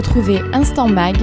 Retrouvez Instant Mag,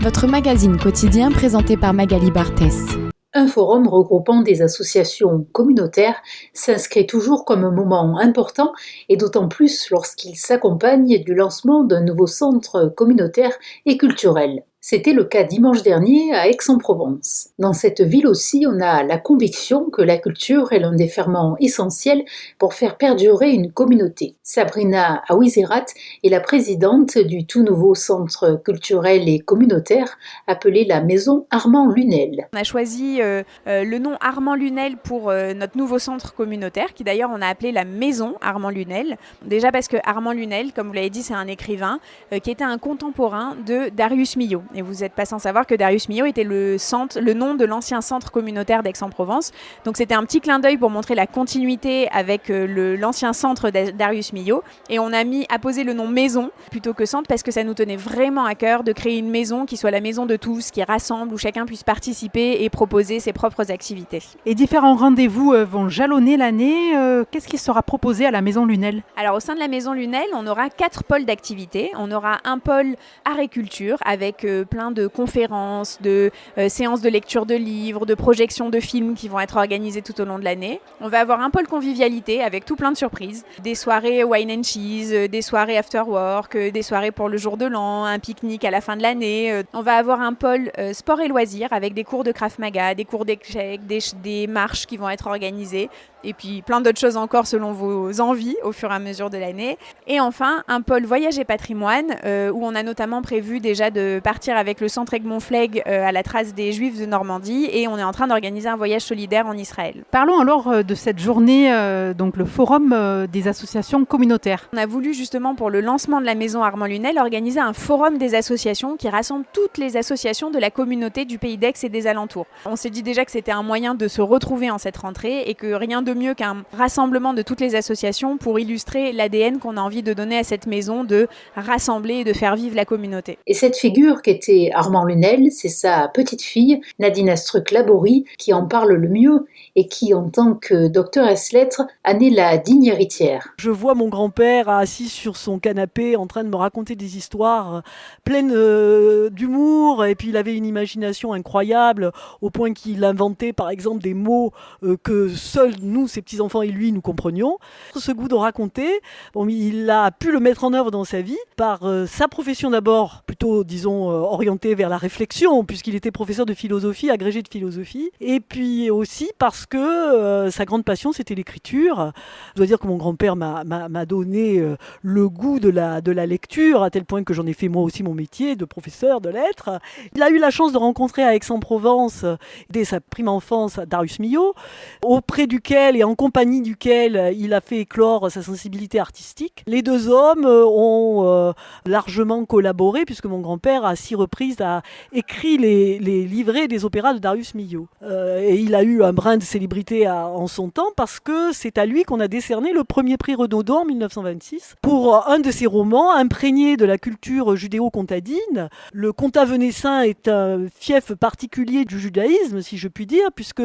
votre magazine quotidien présenté par Magali Barthès. Un forum regroupant des associations communautaires s'inscrit toujours comme un moment important et d'autant plus lorsqu'il s'accompagne du lancement d'un nouveau centre communautaire et culturel. C'était le cas dimanche dernier à Aix-en-Provence. Dans cette ville aussi, on a la conviction que la culture est l'un des ferments essentiels pour faire perdurer une communauté. Sabrina Aouizerat est la présidente du tout nouveau centre culturel et communautaire appelé la Maison Armand Lunel. On a choisi le nom Armand Lunel pour notre nouveau centre communautaire, qui d'ailleurs on a appelé la Maison Armand Lunel. Déjà parce que Armand Lunel, comme vous l'avez dit, c'est un écrivain qui était un contemporain de Darius Milhaud. Et vous n'êtes pas sans savoir que Darius Milhaud était le nom de l'ancien centre communautaire d'Aix-en-Provence. Donc c'était un petit clin d'œil pour montrer la continuité avec l'ancien centre de Darius Milhaud. Et on a posé le nom Maison plutôt que centre parce que ça nous tenait vraiment à cœur de créer une maison qui soit la maison de tous, qui rassemble, où chacun puisse participer et proposer ses propres activités. Et différents rendez-vous vont jalonner l'année. Qu'est-ce qui sera proposé à la Maison Lunel ? Alors au sein de la Maison Lunel, on aura 4 pôles d'activités. On aura un pôle art et culture avec plein de conférences, de séances de lecture de livres, de projections de films qui vont être organisées tout au long de l'année. On va avoir un pôle convivialité avec tout plein de surprises. Des soirées wine and cheese, des soirées after work, des soirées pour le jour de l'an, un pique-nique à la fin de l'année. On va avoir un pôle sport et loisirs avec des cours de Krav Maga, des cours d'échecs, des marches qui vont être organisées. Et puis plein d'autres choses encore selon vos envies au fur et à mesure de l'année. Et enfin, un pôle voyage et patrimoine où on a notamment prévu déjà de partir avec le centre Egmont-Flegg à la trace des Juifs de Normandie et on est en train d'organiser un voyage solidaire en Israël. Parlons alors de cette journée, donc le forum des associations communautaires. On a voulu justement pour le lancement de la Maison Armand Lunel organiser un forum des associations qui rassemble toutes les associations de la communauté du Pays d'Aix et des alentours. On s'est dit déjà que c'était un moyen de se retrouver en cette rentrée et que rien de mieux qu'un rassemblement de toutes les associations pour illustrer l'ADN qu'on a envie de donner à cette maison, de rassembler et de faire vivre la communauté. Et cette figure qu'était Armand Lunel, c'est sa petite fille, Nadine Astruc-Laborie, qui en parle le mieux et qui, en tant que docteur ès-lettres, en est la digne héritière. Je vois mon grand-père assis sur son canapé en train de me raconter des histoires pleines d'humour et puis il avait une imagination incroyable au point qu'il inventait par exemple des mots que seuls nous, ses petits-enfants et lui, nous comprenions. Ce goût de raconter, il a pu le mettre en œuvre dans sa vie par sa profession d'abord, plutôt disons orientée vers la réflexion puisqu'il était professeur de philosophie, agrégé de philosophie et puis aussi parce que sa grande passion c'était l'écriture. Je dois dire que mon grand-père m'a donné le goût de la lecture à tel point que j'en ai fait moi aussi mon métier de professeur de lettres. Il a eu la chance de rencontrer à Aix-en-Provence dès sa prime enfance Darius Milhaud, auprès duquel et en compagnie duquel il a fait éclore sa sensibilité artistique. Les deux hommes ont largement collaboré puisque mon grand-père à 6 reprises a écrit les livrets des opéras de Darius Milhaud. Et il a eu un brin de célébrité en son temps parce que c'est à lui qu'on a décerné le premier prix Renaudot en 1926 pour un de ses romans imprégné de la culture judéo-comtadine. Le comtat venessin est un fief particulier du judaïsme, si je puis dire, puisque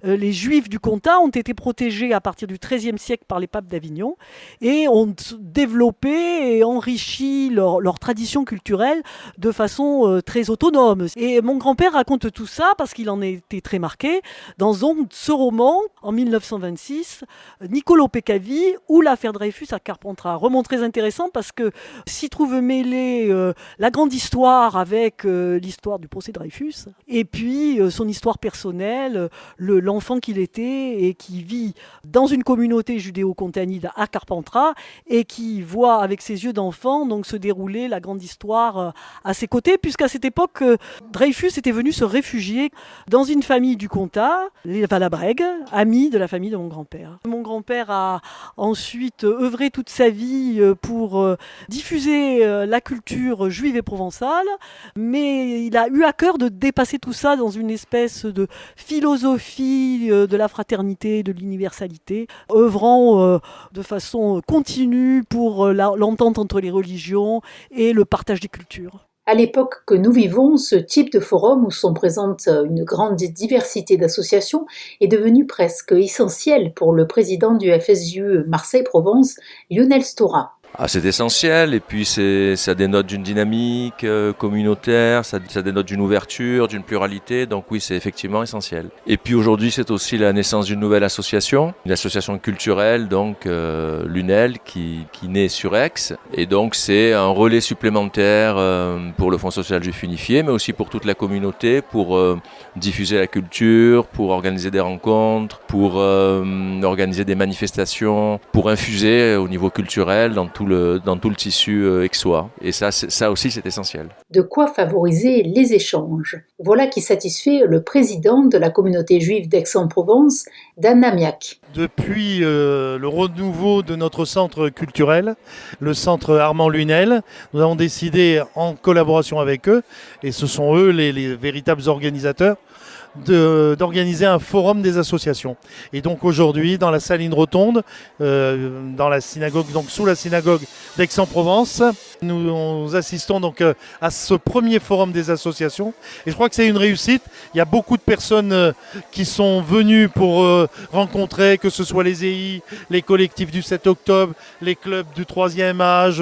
les juifs du comtat ont été protégés à partir du XIIIe siècle par les papes d'Avignon et ont développé et enrichi leur tradition culturelle de façon très autonome. Et mon grand-père raconte tout ça parce qu'il en était très marqué dans ce roman, en 1926, Niccolò Peccavi ou l'affaire Dreyfus à Carpentras. Roman très intéressant parce que s'y trouve mêlée la grande histoire avec l'histoire du procès Dreyfus et puis son histoire personnelle, l'enfant qu'il était et qui vit dans une communauté judéo-comtanide à Carpentras et qui voit avec ses yeux d'enfant donc se dérouler la grande histoire à ses côtés puisqu'à cette époque Dreyfus était venu se réfugier dans une famille du comtat, les Valabrègue, amis de la famille de mon grand-père. Mon grand-père a ensuite œuvré toute sa vie pour diffuser la culture juive et provençale, mais il a eu à cœur de dépasser tout ça dans une espèce de philosophie de la fraternité, de l'universalité, œuvrant de façon continue pour l'entente entre les religions et le partage des cultures. À l'époque que nous vivons, ce type de forum où sont présentes une grande diversité d'associations est devenu presque essentiel pour le président du FSJU Marseille-Provence, Lionel Stora. C'est essentiel, et puis ça dénote d'une dynamique communautaire, ça dénote d'une ouverture, d'une pluralité, donc oui, c'est effectivement essentiel. Et puis aujourd'hui, c'est aussi la naissance d'une nouvelle association, une association culturelle, donc l'UNEL, qui naît sur Aix, et donc c'est un relais supplémentaire pour le Fonds social juif unifié, mais aussi pour toute la communauté, pour diffuser la culture, pour organiser des rencontres, pour organiser des manifestations, pour infuser au niveau culturel dans tout le tissu aixois. Et ça aussi, c'est essentiel. De quoi favoriser les échanges. Voilà qui satisfait le président de la communauté juive d'Aix-en-Provence, Dan Amiak. Depuis le renouveau de notre centre culturel, le centre Armand Lunel, nous avons décidé, en collaboration avec eux, et ce sont eux les véritables organisateurs, d'organiser un forum des associations. Et donc aujourd'hui, dans la saline rotonde, dans la synagogue, donc sous la synagogue d'Aix-en-Provence, nous assistons donc à ce premier forum des associations. Et je crois que c'est une réussite. Il y a beaucoup de personnes qui sont venues pour rencontrer, que ce soit les EI, les collectifs du 7 octobre, les clubs du 3e âge,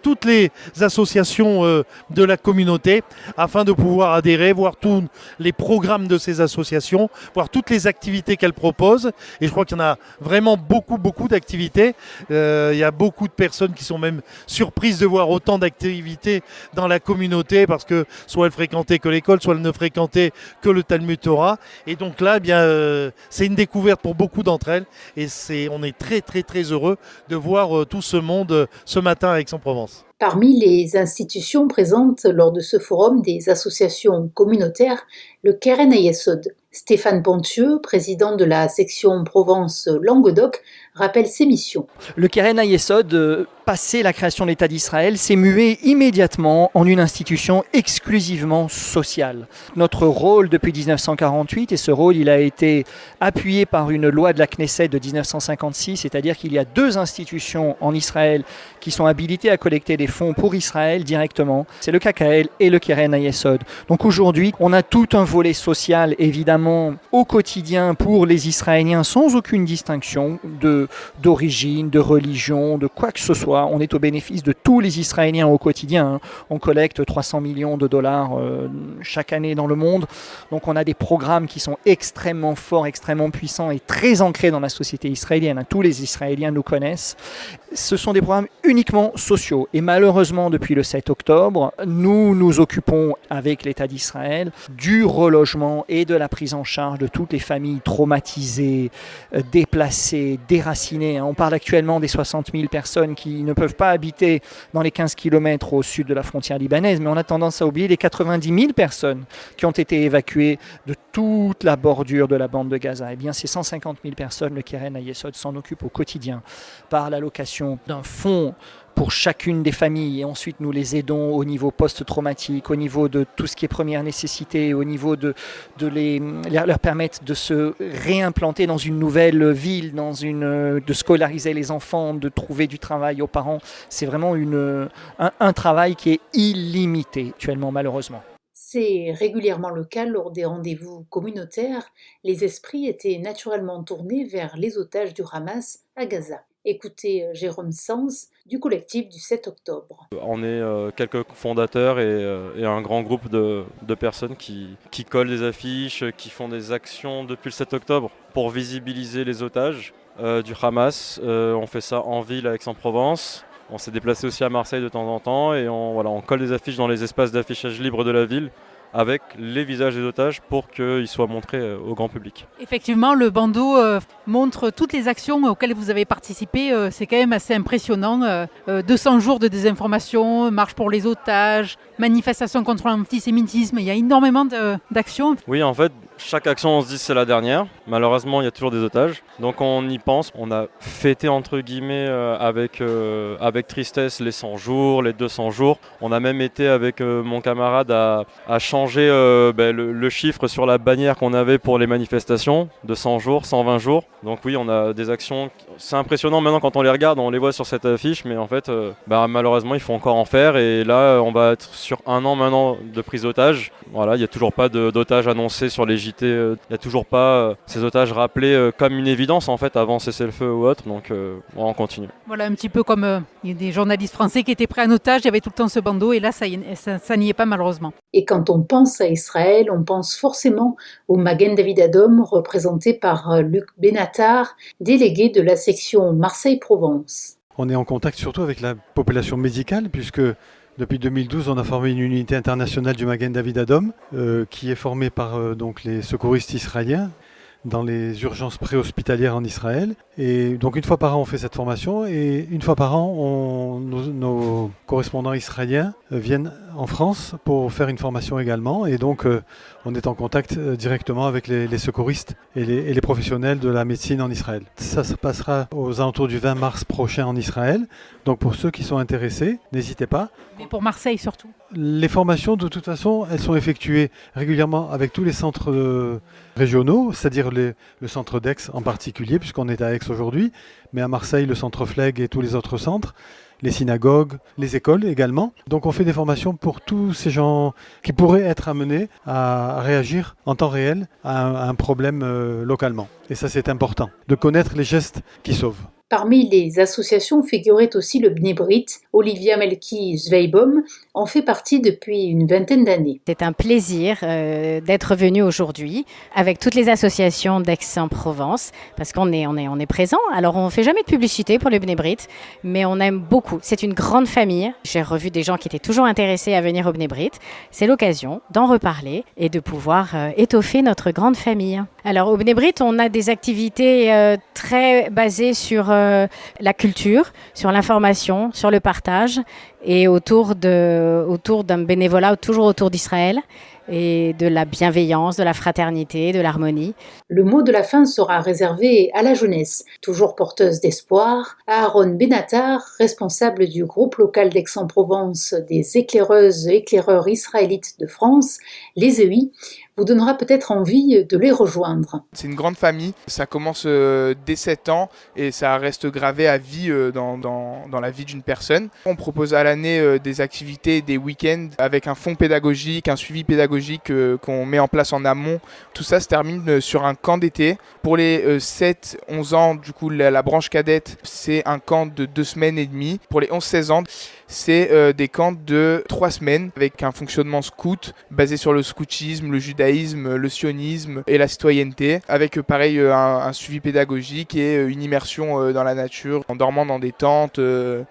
toutes les associations de la communauté, afin de pouvoir adhérer, voir tous les programmes de ces associations, voir toutes les activités qu'elles proposent. Et je crois qu'il y en a vraiment beaucoup d'activités. Il y a beaucoup de personnes qui sont même surprises de voir autant d'activités dans la communauté, parce que soit elles fréquentaient que l'école, soit elles ne fréquentaient que le Talmud Torah. Et donc là, c'est une découverte pour beaucoup d'entre elles. Et on est très heureux de voir tout ce monde ce matin à Aix-en-Provence. Parmi les institutions présentes lors de ce forum des associations communautaires, le Keren Hayesod. Stéphane Pontieux, président de la section Provence-Languedoc, rappelle ses missions. Le Keren Hayesod, passé la création de l'État d'Israël, s'est mué immédiatement en une institution exclusivement sociale. Notre rôle depuis 1948, et ce rôle il a été appuyé par une loi de la Knesset de 1956, c'est-à-dire qu'il y a 2 institutions en Israël qui sont habilitées à collecter des fonds pour Israël directement, c'est le KKL et le Keren Hayesod. Donc aujourd'hui, on a tout un volet social évidemment au quotidien pour les Israéliens sans aucune distinction d'origine, de religion, de quoi que ce soit. On est au bénéfice de tous les Israéliens au quotidien. On collecte 300 millions de dollars chaque année dans le monde. Donc on a des programmes qui sont extrêmement forts, extrêmement puissants et très ancrés dans la société israélienne. Tous les Israéliens nous connaissent. Ce sont des programmes uniquement sociaux. Et malheureusement, depuis le 7 octobre, nous nous occupons avec l'État d'Israël du relogement et de la prise en charge de toutes les familles traumatisées, déplacées, déracinées. On parle actuellement des 60 000 personnes qui ne peuvent pas habiter dans les 15 km au sud de la frontière libanaise, mais on a tendance à oublier les 90 000 personnes qui ont été évacuées de toute la bordure de la bande de Gaza. Eh bien, ces 150 000 personnes, le Keren Hayesod s'en occupe au quotidien par l'allocation d'un fonds pour chacune des familles, et ensuite nous les aidons au niveau post-traumatique, au niveau de tout ce qui est première nécessité, au niveau de leur permettre de se réimplanter dans une nouvelle ville, de scolariser les enfants, de trouver du travail aux parents. C'est vraiment un travail qui est illimité actuellement, malheureusement. C'est régulièrement le cas lors des rendez-vous communautaires. Les esprits étaient naturellement tournés vers les otages du Hamas à Gaza. Écoutez Jérôme Sens du collectif du 7 octobre. On est quelques fondateurs et un grand groupe de personnes qui collent des affiches, qui font des actions depuis le 7 octobre pour visibiliser les otages du Hamas. On fait ça en ville à Aix-en-Provence. On s'est déplacé aussi à Marseille de temps en temps et on colle des affiches dans les espaces d'affichage libre de la ville avec les visages des otages pour qu'ils soient montrés au grand public. Effectivement, le bandeau montre toutes les actions auxquelles vous avez participé. C'est quand même assez impressionnant. 200 jours de désinformation, marche pour les otages, manifestation contre l'antisémitisme. Il y a énormément d'actions. Oui, en fait, chaque action, on se dit c'est la dernière. Malheureusement, il y a toujours des otages. Donc on y pense. On a fêté entre guillemets avec tristesse les 100 jours, les 200 jours. On a même été avec mon camarade à changer le chiffre sur la bannière qu'on avait pour les manifestations de 100 jours, 120 jours. Donc oui, on a des actions. C'est impressionnant maintenant quand on les regarde, on les voit sur cette affiche, mais en fait, malheureusement, il faut encore en faire. Et là, on va être sur 1 an maintenant de prise d'otages. Voilà, il n'y a toujours pas d'otages annoncés sur les JT, il n'y a toujours pas ces otages rappelés comme une évidence en fait avant cessez-le-feu ou autre, donc on continue. Voilà, un petit peu comme il y a des journalistes français qui étaient pris en otage, il y avait tout le temps ce bandeau et là ça n'y est pas malheureusement. Et quand on pense à Israël, on pense forcément au Magen David Adom, représenté par Luc Benatar, délégué de la section Marseille-Provence. On est en contact surtout avec la population médicale puisque depuis 2012, on a formé une unité internationale du Magen David Adom qui est formée par donc les secouristes israéliens dans les urgences préhospitalières en Israël. Et donc une fois par an, on fait cette formation et une fois par an, nos correspondants israéliens viennent en France pour faire une formation également. Et donc on est en contact directement avec les secouristes et les professionnels de la médecine en Israël. Ça se passera aux alentours du 20 mars prochain en Israël. Donc pour ceux qui sont intéressés, n'hésitez pas. Mais pour Marseille surtout. Les formations, de toute façon, elles sont effectuées régulièrement avec tous les centres régionaux, c'est-à-dire le centre d'Aix en particulier, puisqu'on est à Aix aujourd'hui, mais à Marseille, le centre Flegg et tous les autres centres, les synagogues, les écoles également. Donc on fait des formations pour tous ces gens qui pourraient être amenés à réagir en temps réel à un problème localement. Et ça, c'est important, de connaître les gestes qui sauvent. Parmi les associations figurait aussi le Bnei Brit. Olivia Melki-Zweibaum en fait partie depuis une vingtaine d'années. C'est un plaisir d'être venu aujourd'hui avec toutes les associations d'Aix-en-Provence parce qu'on est présent. Alors on ne fait jamais de publicité pour le Bnei Brit, mais on aime beaucoup. C'est une grande famille. J'ai revu des gens qui étaient toujours intéressés à venir au Bnei Brit. C'est l'occasion d'en reparler et de pouvoir étoffer notre grande famille. Alors au Bnei Brit, on a des activités très basées sur la culture, sur l'information, sur le partage et autour d'un bénévolat toujours autour d'Israël et de la bienveillance, de la fraternité, de l'harmonie. Le mot de la fin sera réservé à la jeunesse, toujours porteuse d'espoir. Aaron Benatar, responsable du groupe local d'Aix-en-Provence des éclaireuses et éclaireurs israélites de France, les EI, vous donnera peut-être envie de les rejoindre. C'est une grande famille, ça commence dès 7 ans et ça reste gravé à vie dans la vie d'une personne. On propose à l'année des activités, des week-ends avec un fond pédagogique, un suivi pédagogique qu'on met en place en amont. Tout ça se termine sur un camp d'été. Pour les 7-11 ans, du coup, la branche cadette, c'est un camp de 2 semaines et demie. Pour les 11-16 ans, c'est des camps de 3 semaines avec un fonctionnement scout basé sur le scoutisme, le judaïsme, le sionisme et la citoyenneté, avec pareil un suivi pédagogique et une immersion dans la nature, en dormant dans des tentes,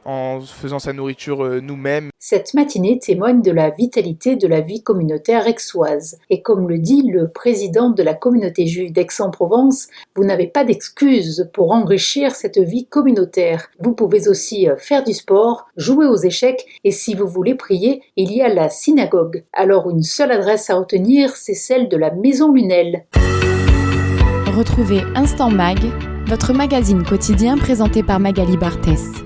en faisant sa nourriture nous-mêmes. Cette matinée témoigne de la vitalité de la vie communautaire aixoise. Et comme le dit le président de la communauté juive d'Aix-en-Provence, vous n'avez pas d'excuses pour enrichir cette vie communautaire. Vous pouvez aussi faire du sport, jouer aux échecs et si vous voulez prier, il y a la synagogue. Alors une seule adresse à retenir, c'est celle de la Maison Lunel. Retrouvez Instant Mag, votre magazine quotidien présenté par Magali Barthès.